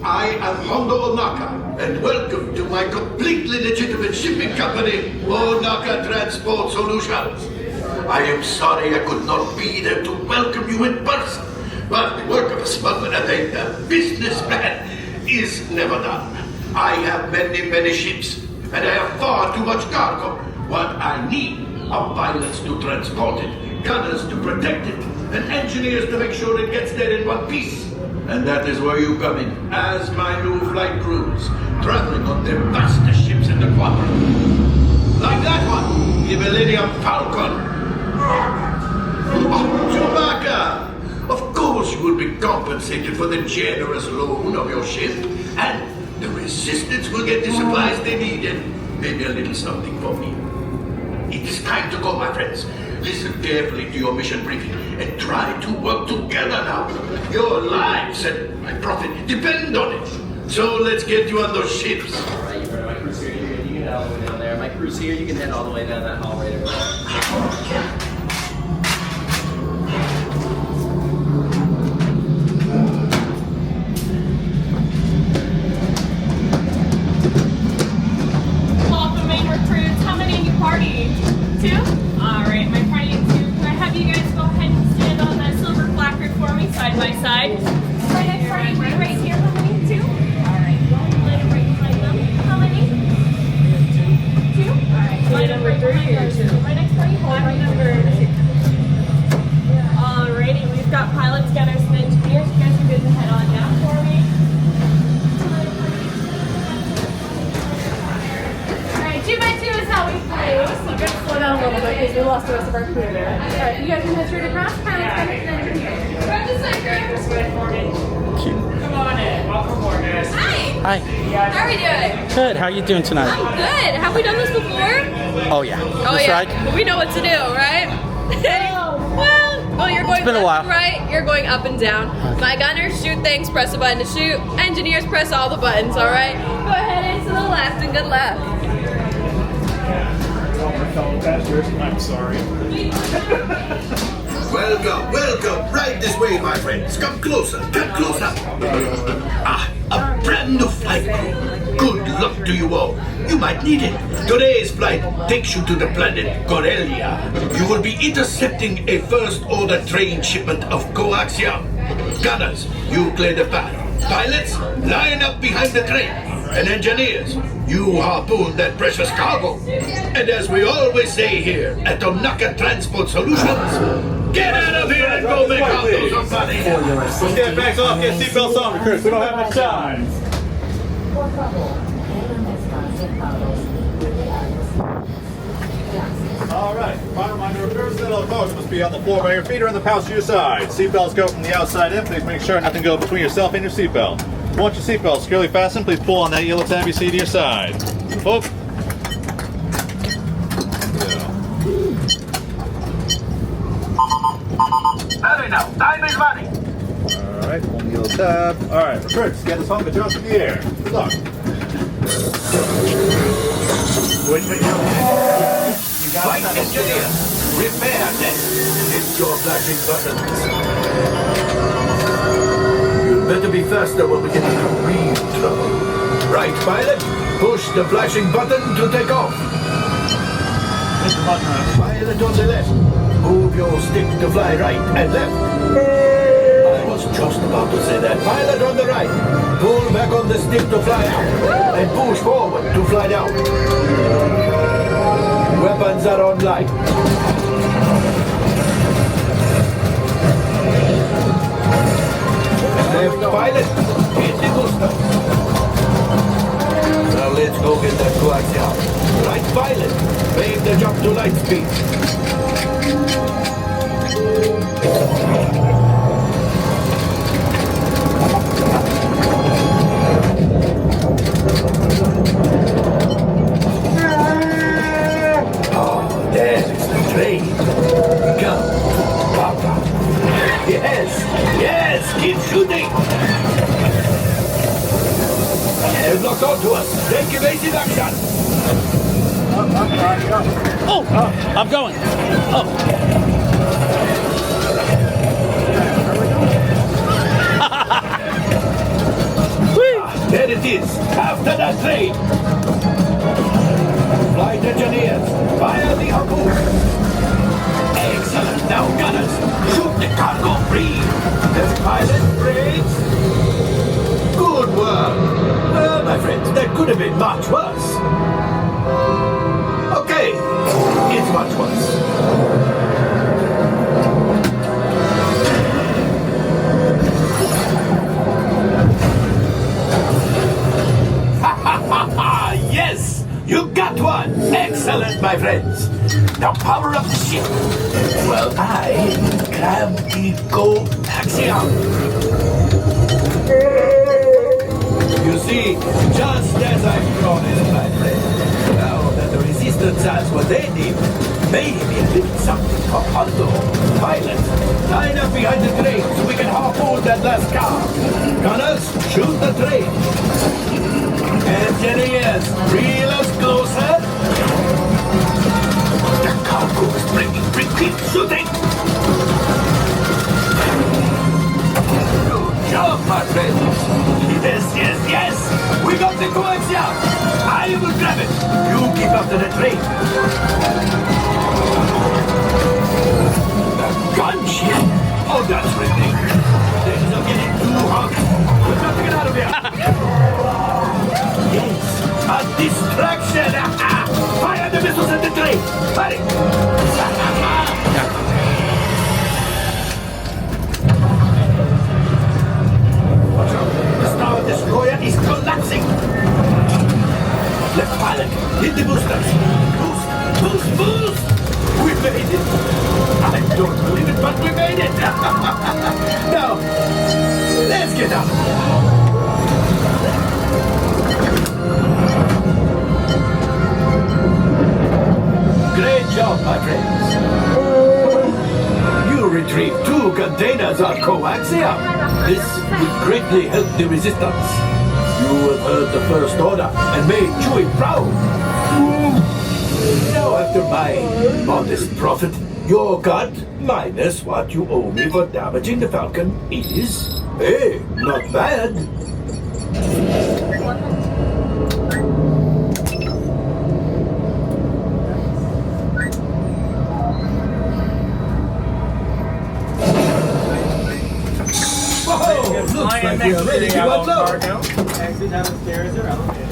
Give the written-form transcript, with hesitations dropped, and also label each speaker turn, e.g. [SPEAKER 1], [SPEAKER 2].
[SPEAKER 1] I am Hondo Ohnaka, and welcome to my completely legitimate shipping company, Ohnaka Transport Solutions. I am sorry I could not be there to welcome you in person, but the work of a smuggler and a businessman is never done. I have many ships, and I have far too much cargo. What I need are pilots to transport it, gunners to protect it, and engineers to make sure it gets there in one piece. And that is where you come in, as my new flight crews, traveling on the fastest ships in the quadrant. Like that one, the Millennium Falcon. Oh, Chewbacca! Of course you will be compensated for the generous loan of your ship, and the Resistance will get the supplies they need, and maybe a little something for me. It is time to go, my friends. Listen carefully to your mission briefing and try to work together now. Your lives and my profit depend on it. So let's get you on those ships.
[SPEAKER 2] All right, you've heard of my cruise here. You can head all the way down there. My cruise here, you can head all the way down that hall right over there.
[SPEAKER 3] We lost the rest of our crew there. Alright, you guys can head straight across.
[SPEAKER 4] Come on in. Welcome aboard, guys.
[SPEAKER 5] Hi.
[SPEAKER 4] How
[SPEAKER 5] are we doing?
[SPEAKER 4] Good. How are you doing tonight?
[SPEAKER 5] I'm good. Have we done this before?
[SPEAKER 4] Oh yeah.
[SPEAKER 5] Oh
[SPEAKER 4] This
[SPEAKER 5] yeah.
[SPEAKER 4] ride?
[SPEAKER 5] We know what to do, right? well, you're going
[SPEAKER 4] been a
[SPEAKER 5] left
[SPEAKER 4] while.
[SPEAKER 5] and right. You're going up and down. My gunners shoot things. Press a button to shoot. Engineers press all the buttons. All right. Go ahead into the left and good luck.
[SPEAKER 6] Fellow passengers, I'm sorry.
[SPEAKER 1] Welcome. Right this way, my friends. Come closer. A brand new flight crew. Good luck to you all. You might need it. Today's flight takes you to the planet Corellia. You will be intercepting a first-order train shipment of coaxium. Gunners, you clear the path. Pilots, line up behind the train. And engineers, you harpoon that precious cargo. And as we always say here at Ohnaka Transport Solutions, get out of here and go make out those somebody.
[SPEAKER 6] Let's get bags off, get seatbelts on, Chris. We don't have much time. All right, final reminder, repairs that all dogs must be on the floor by your feet or in the passenger side. Seatbelts go from the outside in. Please make sure nothing goes between yourself and your seatbelt. Once your seatbelt is securely fastened, please pull on that yellow tab you see to your side. Pull.
[SPEAKER 1] Hurry now, time is money.
[SPEAKER 6] All right, pull the yellow tab. All right, Chris, get this home and jump in the air. Good luck. Wait, you got
[SPEAKER 1] Flight engineer, repair this. Hit your flashing buttons. You better be faster when we get into real trouble. Right, pilot? Push the flashing button to take off.
[SPEAKER 6] Hit the button.
[SPEAKER 1] Pilot on the left. Move your stick to fly right and left. I was just about to say that. Pilot on the right. Pull back on the stick to fly out. And push forward to fly down. Weapons are online. Left pilot, hit the booster. Now let's go get that coaxium. Right pilot, make the jump to light speed. Oh, there's the train. Come, Papa. Yes, keep shooting. They've locked onto us. Take evasive action.
[SPEAKER 4] Oh, I'm going. Oh.
[SPEAKER 1] much worse. Okay, it's much worse. Yes, you got one. Excellent, my friends. Now power up the ship. Well, I grab the coaxium. You see, just as I promised, my friend, now that the resistance has what they need, maybe a little something for Hondo. Pilot, line up behind the train so we can harpoon that last car. Gunners, shoot the train. Engineers, reel us closer. The cargo is breaking. Keep shooting. Good job, my friends. Yes. We got the coaxium. I will grab it. You keep after the train. The gunship. Oh, that's ridiculous. Things are getting too hot. We've got to get out of here. Yes, a distraction! Fire the missiles at the train! Hurry! Watch out! The Star Destroyer is collapsing! Left pilot, hit the boosters! Boost! We made it! I don't believe it, but we made it! Now, let's get out of here! Great job, my friends. You retrieved 2 containers of coaxium. This will greatly help the resistance. You have heard the First Order and made Chewie proud. Now, after my modest profit, your cut minus what you owe me for damaging the Falcon is, hey, not bad. Looks like we're ready to upload.
[SPEAKER 2] Exit downstairs or elevator.